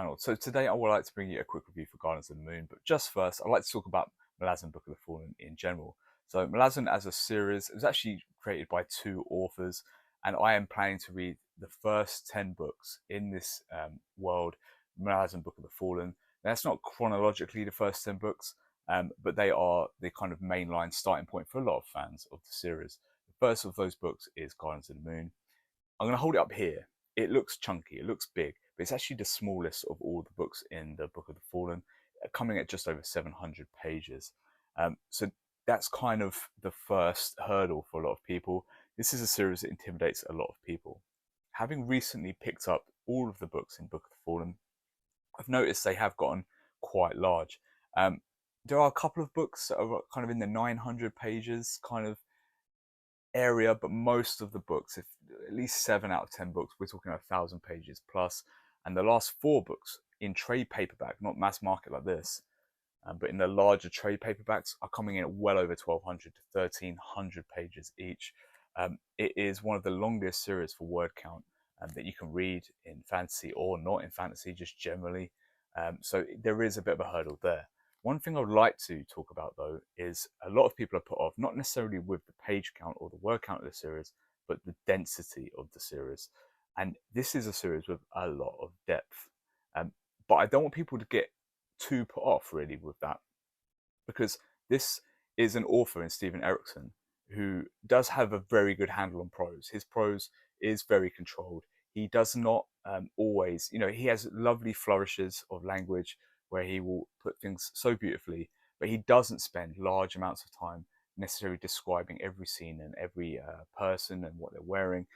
channel. So today I would like to bring you a quick review for Gardens of the Moon, but just first I'd like to talk about Malazan Book of the Fallen in general. So Malazan as a series was actually created by two authors, and I am planning to read the first 10 books in this world, Malazan Book of the Fallen. Now, that's not chronologically the first 10 books, but they are the kind of mainline starting point for a lot of fans of the series. The first of those books is Gardens of the Moon. I'm going to hold it up here. It looks chunky, it looks big, but it's actually the smallest of all the books in the Book of the Fallen, coming at just over 700 pages. So that's kind of the first hurdle for a lot of people. This is a series that intimidates a lot of people. Having recently picked up all of the books in Book of the Fallen, I've noticed they have gotten quite large. There are a couple of books that are kind of in the 900 pages kind of area, but most of the books, if at least 7 out of 10 books, we're talking 1,000 pages plus. And the last 4 books in trade paperback, not mass market like this, but in the larger trade paperbacks, are coming in at well over 1,200 to 1,300 pages each. It is one of the longest series for word count that you can read in fantasy or not in fantasy, just generally. So there is a bit of a hurdle there. One thing I would like to talk about, though, is a lot of people are put off, not necessarily with the page count or the word count of the series, but the density of the series. And this is a series with a lot of depth. But I don't want people to get too put off, really, with that, because this is an author in Stephen Erikson who does have a very good handle on prose. His prose is very controlled. He does not always, he has lovely flourishes of language where he will put things so beautifully, but he doesn't spend large amounts of time necessarily describing every scene and every person and what they're wearing.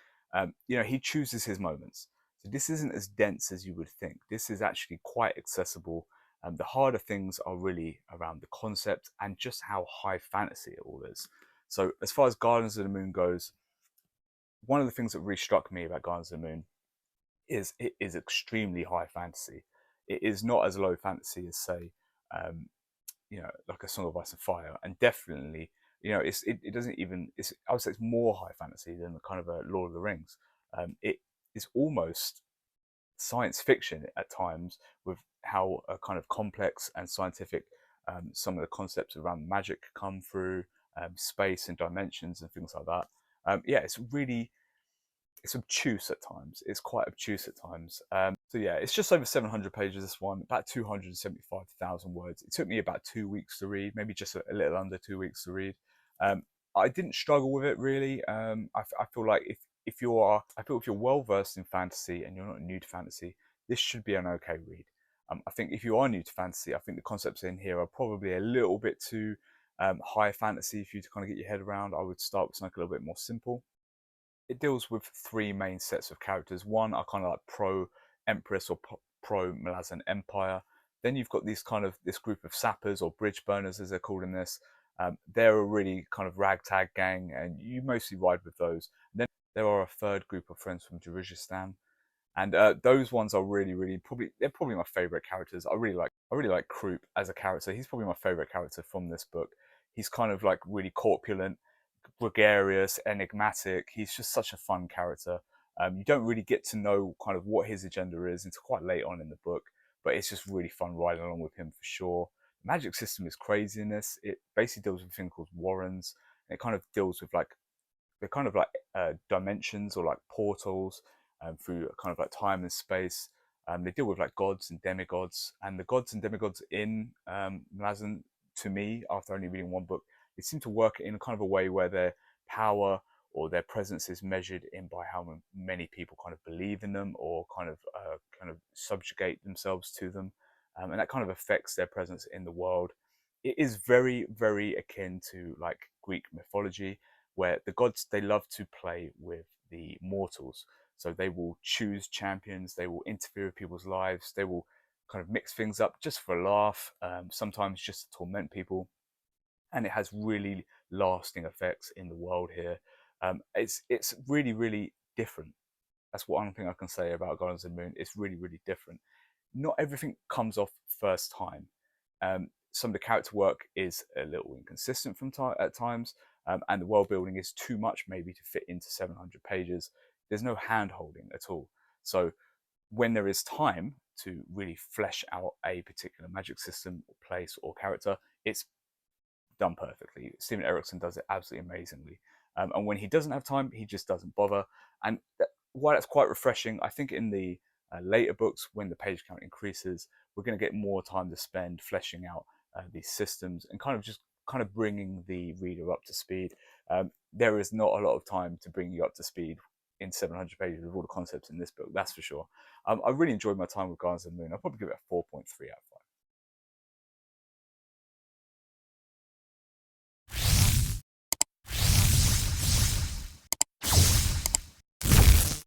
He chooses his moments. So this isn't as dense as you would think. This is actually quite accessible. The harder things are really around the concept and just how high fantasy it all is. So as far as Gardens of the Moon goes, one of the things that really struck me about Gardens of the Moon is it is extremely high fantasy. It is not as low fantasy as, say, like A Song of Ice and Fire, and definitely, it doesn't even. I would say it's more high fantasy than the kind of a Lord of the Rings. It is almost science fiction at times with how kind of complex and scientific some of the concepts around magic come through, space and dimensions and things like that. It's obtuse at times. It's quite obtuse at times. So yeah, it's just over 700 pages, this one, about 275,000 words. It took me about 2 weeks to read, maybe just a little under 2 weeks to read. I didn't struggle with it really. I feel like if you're well versed in fantasy and you're not new to fantasy, this should be an okay read. I think if you are new to fantasy, I think the concepts in here are probably a little bit too high fantasy for you to kind of get your head around. I would start with something a little bit more simple. It deals with 3 main sets of characters. One are kind of like pro-Empress or pro-Malazan Empire. Then you've got this group of sappers or bridge burners, as they're called in this. They're a really kind of ragtag gang, and you mostly ride with those. And then there are a third group of friends from Jerusalem, and those ones are really they're probably my favorite characters. I really like Croup as a character. He's probably my favorite character from this book. He's kind of like really corpulent, gregarious, enigmatic. He's just such a fun character. You don't really get to know kind of what his agenda is until quite late on in the book, but it's just really fun riding along with him for sure. The magic system is crazy in this. It basically deals with a thing called warrens. And it kind of deals with dimensions or like portals through kind of like time and space. They deal with like gods and demigods, and the gods and demigods in Malazan, to me, after only reading one book, they seem to work in kind of a way where their power or their presence is measured in by how many people kind of believe in them or kind of subjugate themselves to them, and that kind of affects their presence in the world. It is very, very akin to like Greek mythology, where the gods, they love to play with the mortals. So they will choose champions, they will interfere with people's lives, they will kind of mix things up just for a laugh, sometimes just to torment people. And it has really lasting effects in the world here. It's really different. That's one thing I can say about Gardens of the Moon. It's really different. Not everything comes off first time. Some of the character work is a little inconsistent at times, and the world building is too much maybe to fit into 700 pages. There's no hand holding at all. So when there is time, to really flesh out a particular magic system or place or character, it's done perfectly. Steven Erikson does it absolutely amazingly. And when he doesn't have time, he just doesn't bother. And while that's quite refreshing, I think in the later books, when the page count increases, we're going to get more time to spend fleshing out these systems and kind of bringing the reader up to speed. There is not a lot of time to bring you up to speed in 700 pages with all the concepts in this book, that's for sure. I really enjoyed my time with Gardens of the Moon. I'll probably give it a 4.3 out of 5.